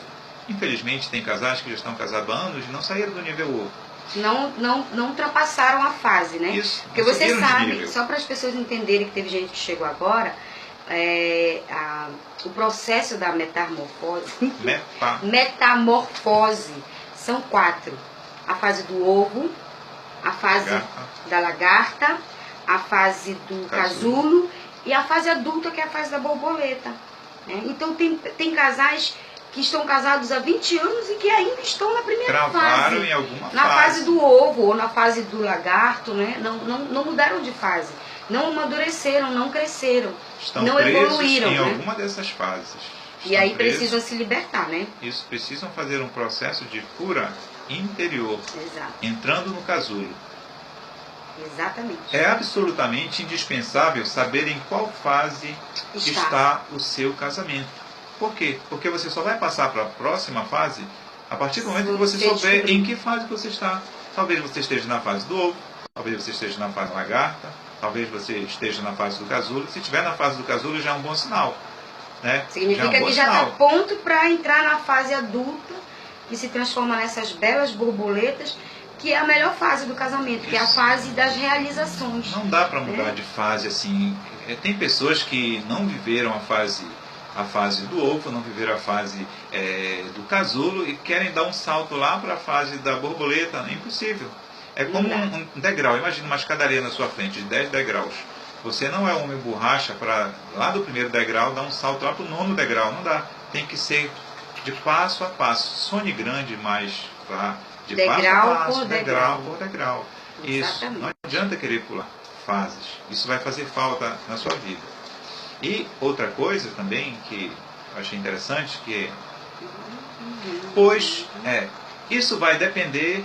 Infelizmente tem casais que já estão casados há anos e não saíram do nível ovo. Não ultrapassaram a fase, né? Isso, porque você sabe, só para as pessoas entenderem que teve gente que chegou agora, o processo da metamorfose são 4. A fase do ovo, a fase da lagarta, a fase do casulo e a fase adulta, que é a fase da borboleta. Né? Então tem casais que estão casados há 20 anos e que ainda estão na primeira fase. Em alguma na fase do ovo ou na fase do lagarto, né? Não mudaram de fase. Não amadureceram, não cresceram, não evoluíram. Em alguma dessas fases. E aí precisam se libertar, né? Isso, precisam fazer um processo de cura interior. Exato. Entrando no casulo. Exatamente. É absolutamente indispensável saber em qual fase está o seu casamento. Por quê? Porque você só vai passar para a próxima fase a partir do momento que você souber em que fase você está. Talvez você esteja na fase do ovo, talvez você esteja na fase da lagarta, talvez você esteja na fase do casulo. Se estiver na fase do casulo, já é um bom sinal. Né? Significa que já está pronto para entrar na fase adulta, que se transforma nessas belas borboletas, que é a melhor fase do casamento, que é a fase das realizações. Não dá para mudar de fase assim. Tem pessoas que não viveram a fase do ovo, não viveram a fase do casulo e querem dar um salto lá para a fase da borboleta. É impossível. É como um degrau. Imagina uma escadaria na sua frente de 10 degraus. Você não é homem borracha para lá do primeiro degrau dar um salto lá para o 9º degrau. Não dá. Tem que ser de passo a passo. Sonhe grande, mas vá de passo a passo, degrau por degrau. Isso. Não adianta querer pular fases. Isso vai fazer falta na sua vida. E outra coisa também que eu achei interessante, que isso vai depender,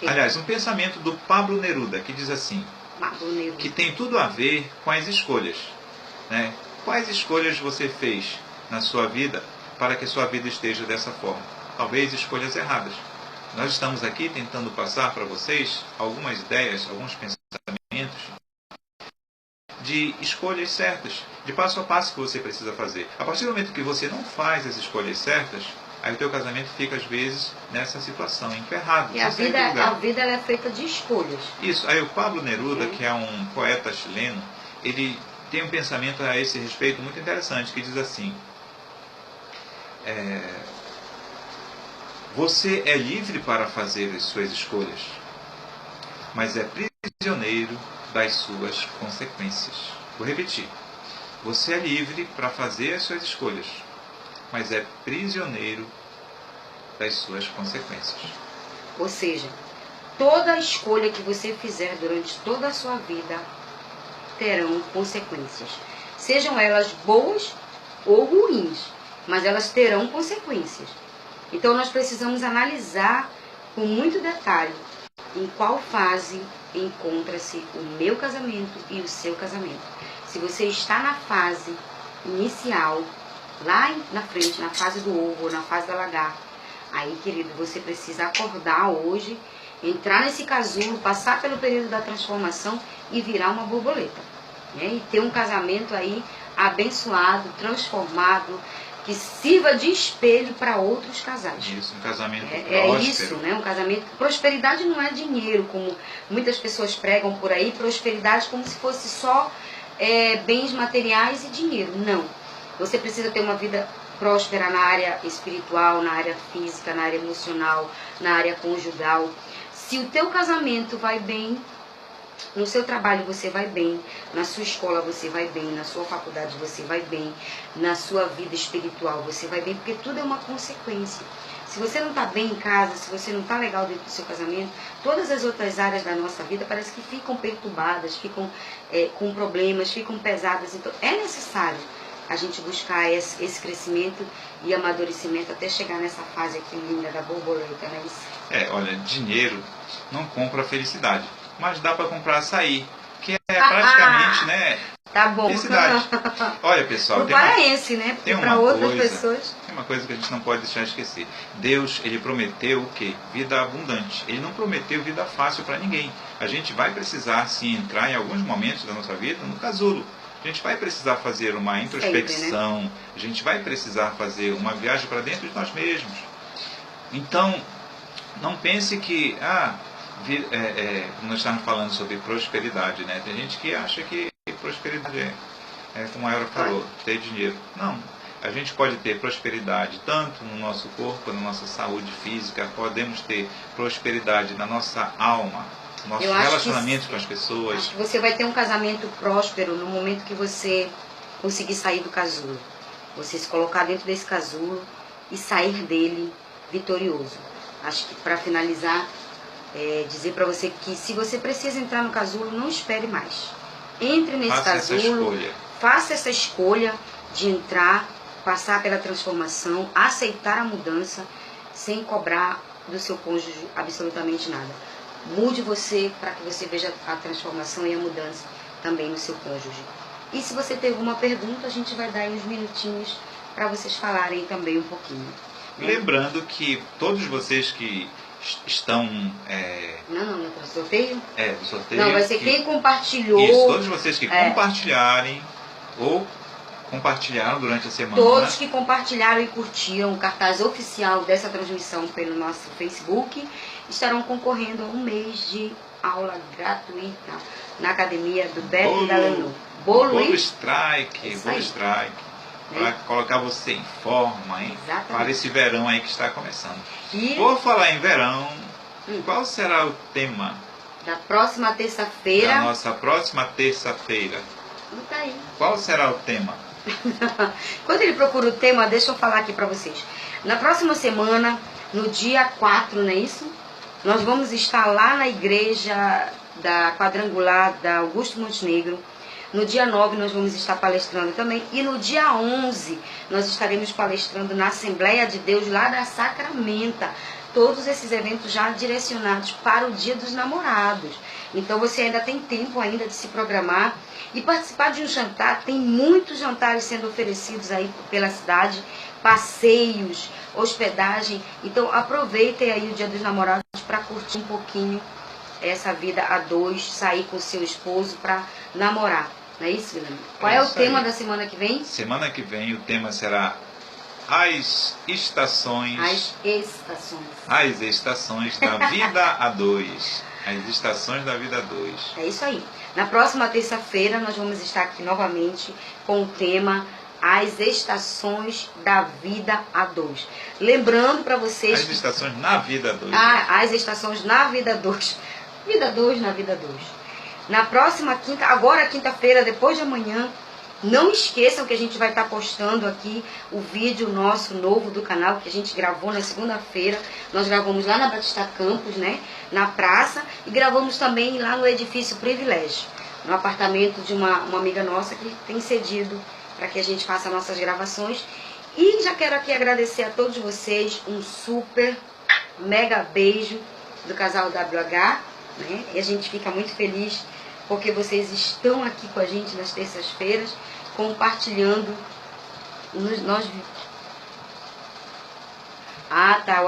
aliás, um pensamento do Pablo Neruda, que diz assim, que tem tudo a ver com as escolhas. Né? Quais escolhas você fez na sua vida para que a sua vida esteja dessa forma? Talvez escolhas erradas. Nós estamos aqui tentando passar para vocês algumas ideias, alguns pensamentos de escolhas certas, de passo a passo que você precisa fazer. A partir do momento que você não faz as escolhas certas, Aí o teu casamento fica, às vezes, nessa situação, emperrado. E a vida ela é feita de escolhas. Isso. Aí o Pablo Neruda, que é um poeta chileno, ele tem um pensamento a esse respeito muito interessante, que diz assim: você é livre para fazer as suas escolhas, mas é prisioneiro das suas consequências. Vou repetir. Você é livre para fazer as suas escolhas, mas é prisioneiro das suas consequências. Ou seja, toda escolha que você fizer durante toda a sua vida terão consequências. Sejam elas boas ou ruins, mas elas terão consequências. Então nós precisamos analisar com muito detalhe em qual fase encontra-se o meu casamento e o seu casamento. Se você está na fase inicial, lá na frente, na fase do ovo ou na fase da lagarta, aí, querido, você precisa acordar hoje, entrar nesse casulo, passar pelo período da transformação e virar uma borboleta, né? E ter um casamento aí abençoado, transformado, que sirva de espelho para outros casais. Isso, um casamento próspero. É isso, né? Um casamento... Prosperidade não é dinheiro, como muitas pessoas pregam por aí. Prosperidade como se fosse só bens materiais e dinheiro. Não. Você precisa ter uma vida próspera na área espiritual, na área física, na área emocional, na área conjugal. Se o teu casamento vai bem, no seu trabalho você vai bem, na sua escola você vai bem, na sua faculdade você vai bem, na sua vida espiritual você vai bem, porque tudo é uma consequência. Se você não está bem em casa, se você não está legal dentro do seu casamento, todas as outras áreas da nossa vida parece que ficam perturbadas, ficam com problemas, ficam pesadas. Então é necessário a gente buscar esse crescimento e amadurecimento até chegar nessa fase aqui linda da borboleta, né? Olha, dinheiro não compra felicidade, mas dá para comprar açaí, que é praticamente, né? Tá bom. Felicidade. Olha, pessoal, pro paraense, né? Porque para outras pessoas. Tem uma coisa que a gente não pode deixar de esquecer. Deus, ele prometeu o quê? Vida abundante. Ele não prometeu vida fácil para ninguém. A gente vai precisar, sim, entrar em alguns momentos da nossa vida no casulo. A gente vai precisar fazer uma introspecção, sempre, né? A gente vai precisar fazer uma viagem para dentro de nós mesmos. Então, não pense que, nós estamos falando sobre prosperidade, né? Tem gente que acha que prosperidade como a Aura falou, ter dinheiro. Não, a gente pode ter prosperidade tanto no nosso corpo, na nossa saúde física, podemos ter prosperidade na nossa alma, nossos relacionamentos com as pessoas. Acho que você vai ter um casamento próspero no momento que você conseguir sair do casulo. Você se colocar dentro desse casulo e sair dele vitorioso. Acho que para finalizar, dizer para você que se você precisa entrar no casulo, não espere mais. Entre nesse casulo, faça essa escolha de entrar, passar pela transformação, aceitar a mudança, sem cobrar do seu cônjuge absolutamente nada. Mude você para que você veja a transformação e a mudança também no seu cônjuge. E se você tem alguma pergunta, a gente vai dar aí uns minutinhos para vocês falarem também um pouquinho. Lembrando que todos vocês que estão... Não, do sorteio? Do sorteio. Não, vai ser quem compartilhou. Isso, todos vocês que compartilharem ou compartilharam durante a semana. Todos que compartilharam e curtiram o cartaz oficial dessa transmissão pelo nosso Facebook estarão concorrendo a um mês de aula gratuita na academia do Beto Dalanu. Bolo Strike, para colocar você em forma, hein? Exatamente. Para esse verão aí que está começando. Por falar em verão, qual será o tema da próxima terça-feira? Da nossa próxima terça-feira. Tá aí. Qual será o tema? Quando ele procura o tema, deixa eu falar aqui para vocês. Na próxima semana, no dia 4, não é isso? Nós vamos estar lá na igreja da Quadrangular da Augusto Montenegro. No dia 9 nós vamos estar palestrando também. E no dia 11 nós estaremos palestrando na Assembleia de Deus lá da Sacramenta. Todos esses eventos já direcionados para o Dia dos Namorados. Então você ainda tem tempo ainda de se programar e participar de um jantar. Tem muitos jantares sendo oferecidos aí pela cidade, passeios, hospedagem. Então aproveitem aí o Dia dos Namorados para curtir um pouquinho essa vida a dois, sair com o seu esposo para namorar. Não é isso, Guilherme? Qual é o tema da semana que vem? Semana que vem o tema será as estações. As estações. As estações da vida a dois. As estações da vida a dois. É isso aí. Na próxima terça-feira nós vamos estar aqui novamente com o tema As estações da vida a dois. Lembrando para vocês... As estações na vida a dois. As estações na vida a dois. Vida 2 na vida 2. Na próxima quinta, agora quinta-feira, depois de amanhã, não esqueçam que a gente vai estar postando aqui o vídeo nosso novo do canal, que a gente gravou na segunda-feira. Nós gravamos lá na Batista Campos, né? Na praça. E gravamos também lá no Edifício Privilégio, no apartamento de uma amiga nossa que tem cedido para que a gente faça nossas gravações. E já quero aqui agradecer a todos vocês, um super, mega beijo do casal WH, né? E a gente fica muito feliz porque vocês estão aqui com a gente nas terças-feiras, compartilhando. O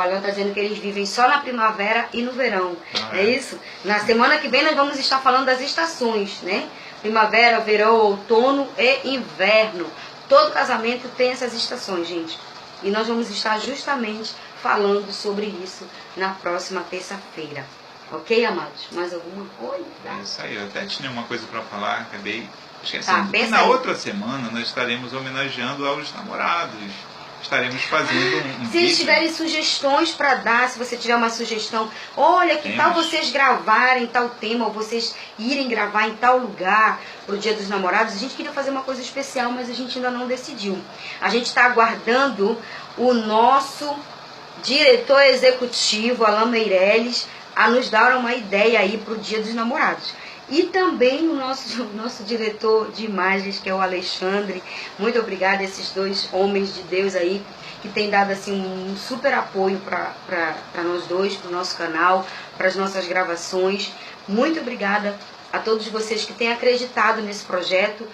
Alan está dizendo que eles vivem só na primavera e no verão. É isso? Na semana que vem nós vamos estar falando das estações, né? Primavera, verão, outono e inverno. Todo casamento tem essas estações, gente. E nós vamos estar justamente falando sobre isso na próxima terça-feira. Ok, amados? Mais alguma coisa? É isso aí. Eu até tinha uma coisa para falar, acabei esquecendo. Tá, e na outra semana nós estaremos homenageando aos namorados. Estaremos fazendo um Se vídeo. eles tiverem sugestões para dar, se você tiver uma sugestão, olha, que tal vocês gravarem tal tema, ou vocês irem gravar em tal lugar pro Dia dos Namorados. A gente queria fazer uma coisa especial, mas a gente ainda não decidiu. A gente está aguardando o nosso diretor executivo, Alain Meirelles, a nos dar uma ideia aí pro Dia dos Namorados. E também o nosso diretor de imagens, que é o Alexandre. Muito obrigada a esses dois homens de Deus aí, que têm dado assim um super apoio para nós dois, para o nosso canal, para as nossas gravações. Muito obrigada a todos vocês que têm acreditado nesse projeto.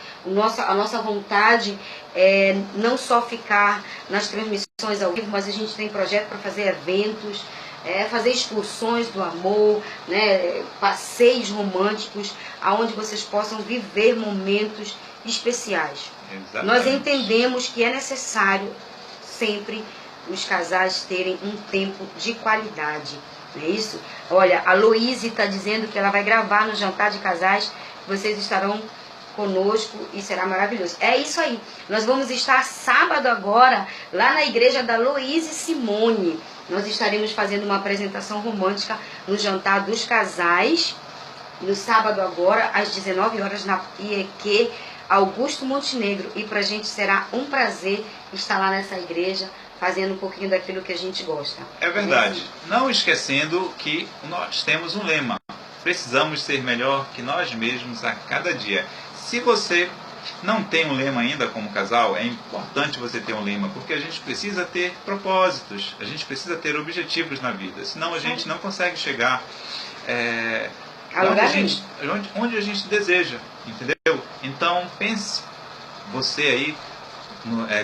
A nossa vontade é não só ficar nas transmissões ao vivo, mas a gente tem projeto para fazer eventos, fazer excursões do amor, né, passeios românticos, aonde vocês possam viver momentos especiais. Exatamente. Nós entendemos que é necessário sempre os casais terem um tempo de qualidade, não é isso? Olha, a Loíse está dizendo que ela vai gravar no jantar de casais, vocês estarão conosco e será maravilhoso. É isso aí. Nós vamos estar sábado agora lá na igreja da Loíse Simone. Nós estaremos fazendo uma apresentação romântica no jantar dos casais, no sábado agora, às 19 horas, na IEQ Augusto Montenegro. E pra gente será um prazer estar lá nessa igreja, fazendo um pouquinho daquilo que a gente gosta. É verdade. Não esquecendo que nós temos um lema. Precisamos ser melhor que nós mesmos a cada dia. Se você não tem um lema ainda como casal, é importante você ter um lema, porque a gente precisa ter propósitos, a gente precisa ter objetivos na vida, senão a gente não consegue chegar onde a gente deseja, entendeu? Então pense, você aí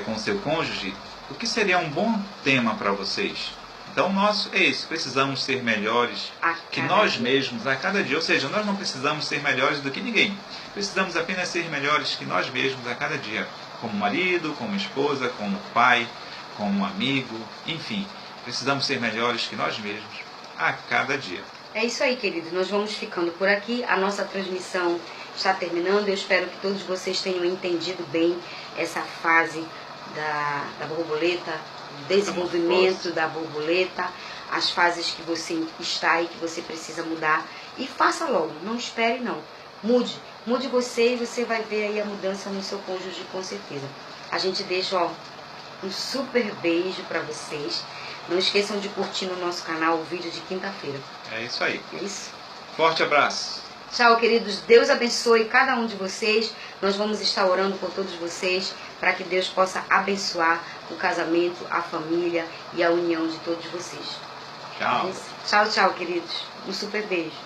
com o seu cônjuge, o que seria um bom tema para vocês? Então, o nosso é esse, precisamos ser melhores que nós mesmos a cada dia. Ou seja, nós não precisamos ser melhores do que ninguém. Precisamos apenas ser melhores que nós mesmos a cada dia. Como marido, como esposa, como pai, como amigo, enfim. Precisamos ser melhores que nós mesmos a cada dia. É isso aí, queridos. Nós vamos ficando por aqui. A nossa transmissão está terminando. Eu espero que todos vocês tenham entendido bem essa fase da borboleta, desenvolvimento da borboleta, as fases que você está e que você precisa mudar. E faça logo, não espere não. Mude você e você vai ver aí a mudança no seu cônjuge com certeza. A gente deixa um super beijo para vocês. Não esqueçam de curtir no nosso canal o vídeo de quinta-feira. É isso aí. É isso. Forte abraço. Tchau, queridos. Deus abençoe cada um de vocês. Nós vamos estar orando por todos vocês para que Deus possa abençoar o casamento, a família e a união de todos vocês. Tchau. Tchau, tchau, queridos. Um super beijo.